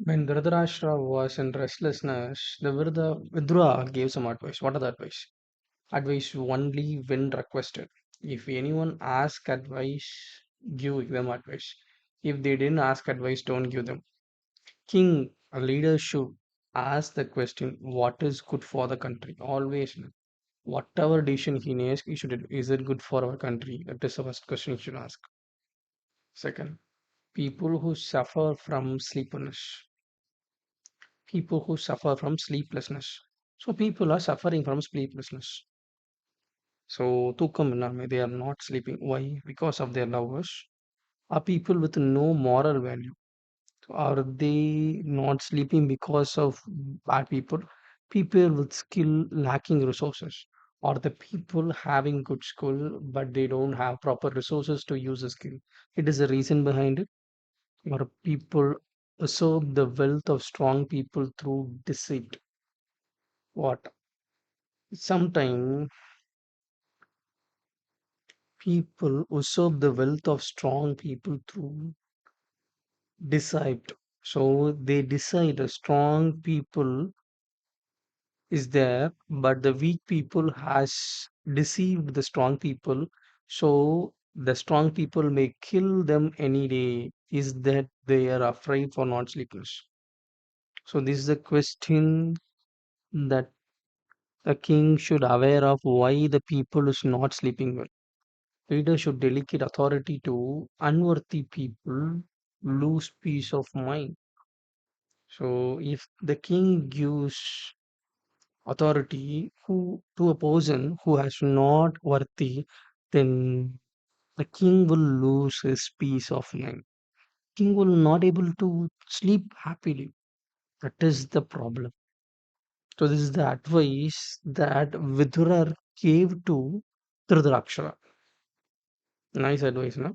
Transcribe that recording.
When Dhritarashtra was in restlessness, the Vidura gave some advice. What are the advice? Advice only when requested. If anyone asks advice, give them advice. If they didn't ask advice, don't give them. King, a leader should ask the question, what is good for the country? Always. Whatever decision he makes, he should, is it good for our country? That is the first question he should ask. Second, people who suffer from sleepiness. People who suffer from sleeplessness. So people are suffering from sleeplessness. So Tukam Name, they are not sleeping. Why? Because of their lovers. Are people with no moral value? Are they not sleeping because of bad people? People with skill lacking resources. Or the people having good skill but they don't have proper resources to use the skill. It is a reason behind it. Or people absorb the wealth of strong people through deceit. What? Sometimes people usurp the wealth of strong people through deceit. So they decide a strong people is there, but the weak people has deceived the strong people. So the strong people may kill them any day. Is that they are afraid for not sleepers? So this is the question that the king should aware of why the people is not sleeping well. Leaders should delegate authority to unworthy people, lose peace of mind. So, if the king gives authority who to a person who has not worthy, then the king will lose his peace of mind. King will not able to sleep happily. That is the problem. So, this is the advice that Vidura gave to Dhritarashtra. Nice advice, no?